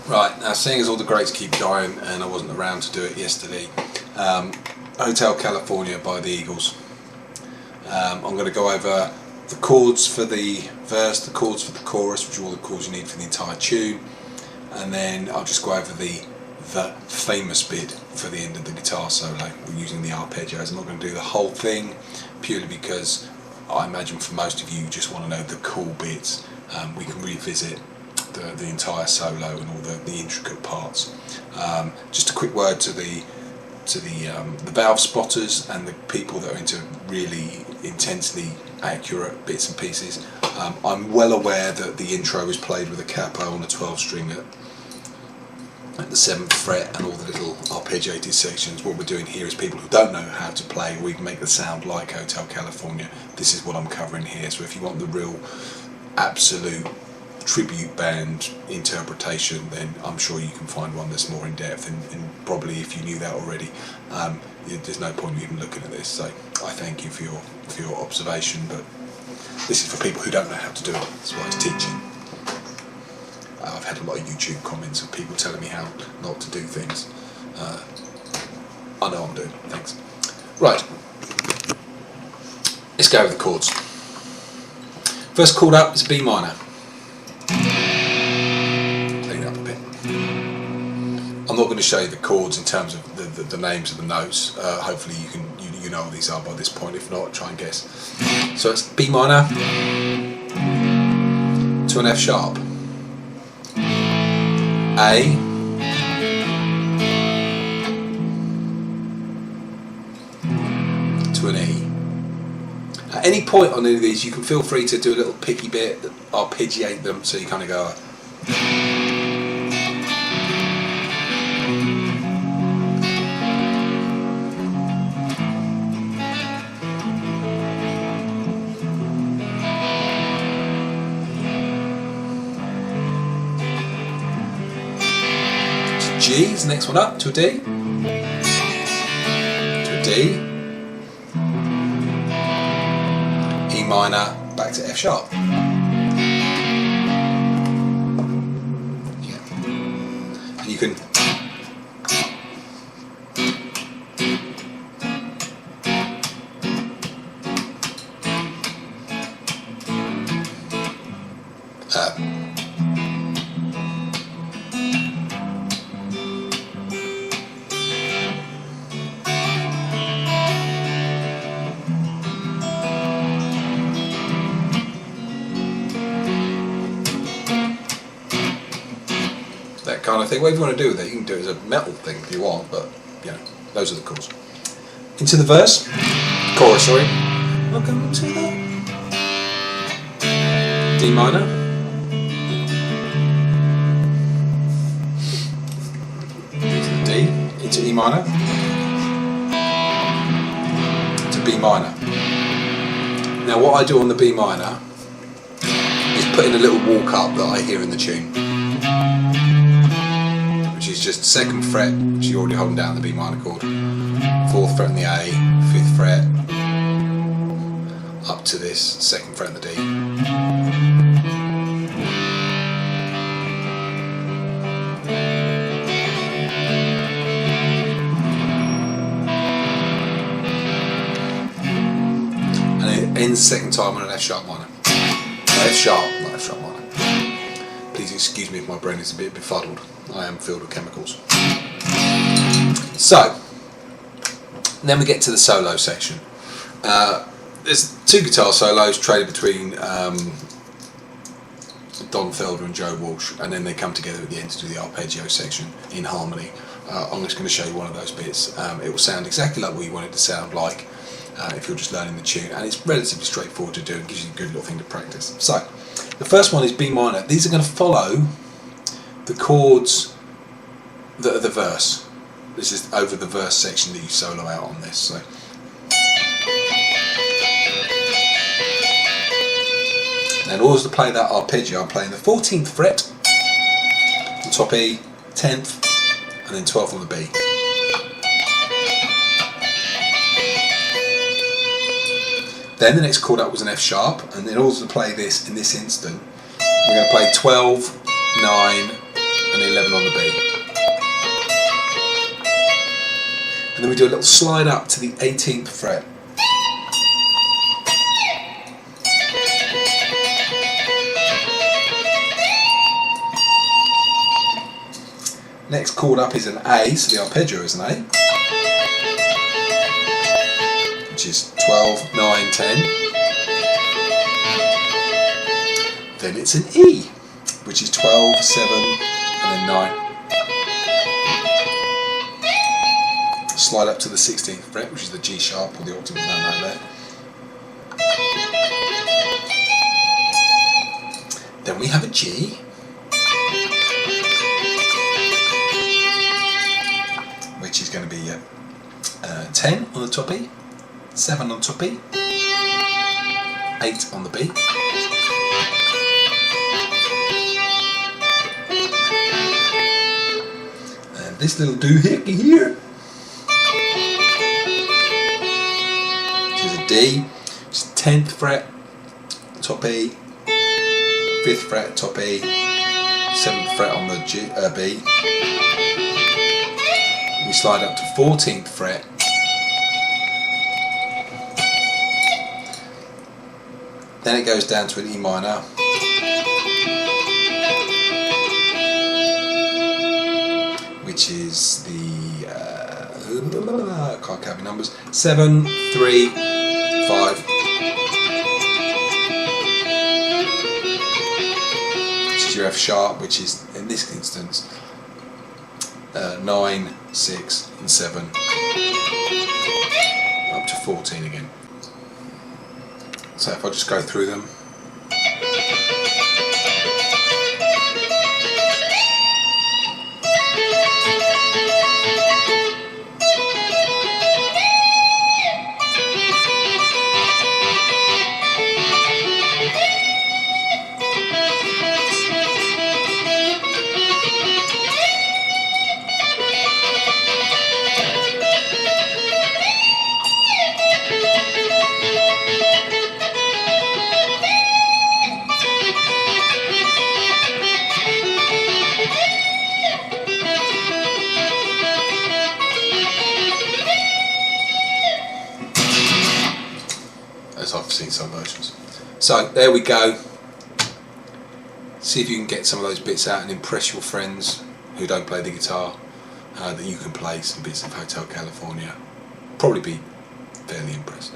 Right, now seeing as all the greats keep dying and I wasn't around to do it yesterday, Hotel California by the Eagles. I'm going to go over the chords for the verse, the chords for the chorus, which are all the chords you need for the entire tune, and then I'll just go over the famous bit for the end of the guitar solo using the arpeggios. I'm not going to do the whole thing purely because I imagine for most of you just want to know the cool bits. We can revisit the entire solo and all the intricate parts. Just a quick word to the valve spotters and the people that are into really intensely accurate bits and pieces. I'm well aware that the intro is played with a capo on a 12 string at the 7th fret and all the little arpeggiated sections. What we're doing here is people who don't know how to play or even make the sound like Hotel California. This is what I'm covering here. So if you want the real absolute tribute band interpretation, then I'm sure you can find one that's more in depth, and probably if you knew that already, there's no point in even looking at this. So I thank you for your observation, but this is for people who don't know how to do it. That's why it's teaching. I've had a lot of YouTube comments of people telling me how not to do things. I know what I'm doing. Thanks. Right, let's go with the chords. First chord up is B minor. Clean it up a bit. I'm not going to show you the chords in terms of the names of the notes. Hopefully you know what these are by this point. If not, try and guess. So it's B minor to an F sharp, A, to an E. At any point on any of these, you can feel free to do a little picky bit, arpeggiate them, so you kind of go. G is the next one up, to a D, to a D, E minor, back to F sharp. Yeah. And you can that kind of thing. Whatever you want to do with it, you can do it as a metal thing if you want, but you know, those are the chords. Into the chorus, sorry. Welcome to the D minor, into the D, into E minor, to B minor. Now what I do on the B minor is put in a little walk up that I hear in the tune, which is just 2nd fret, which you're already holding down the B minor chord, 4th fret on the A, 5th fret, up to this 2nd fret on the D. And it ends second time on an F sharp minor. F sharp, not F sharp minor. Please excuse me if my brain is a bit befuddled. I am filled with chemicals. So, then we get to the solo section. There's 2 guitar solos traded between Don Felder and Joe Walsh, and then they come together at the end to do the arpeggio section in harmony. I'm just going to show you one of those bits. It will sound exactly like what you want it to sound like if you're just learning the tune, and it's relatively straightforward to do and gives you a good little thing to practice. So, the first one is B minor. These are going to follow the chords that are the verse. This is over the verse section that you solo out on this. So. And in order to play that arpeggio, I'm playing the 14th fret, the top E, 10th, and then 12th on the B. Then the next chord up was an F sharp, and in order to play this in this instant, we're going to play 12, 9, and 11 on the B. And then we do a little slide up to the 18th fret. Next chord up is an A, so the arpeggio is an A, which is 12, 9, 10. Then it's an E, which is 12, 7, and then 9. Slide up to the 16th fret, which is the G sharp or the octave down note there. Then we have a G. Which is going to be 10 on the top E, 7 on top E, 8 on the B, and this little doohickey here, which is a D, which is 10th fret, top E, 5th fret, top E, 7th fret on the B. We slide up to 14th fret, then it goes down to an E minor, which is the I can't count my numbers, 7, 3, 5, which is your F sharp, which is in this instance 9, 6 and 7, up to 14 again. So if I just go through them. As I've seen some versions. So there we go. See if you can get some of those bits out and impress your friends who don't play the guitar, that you can play some bits of Hotel California. Probably be fairly impressed.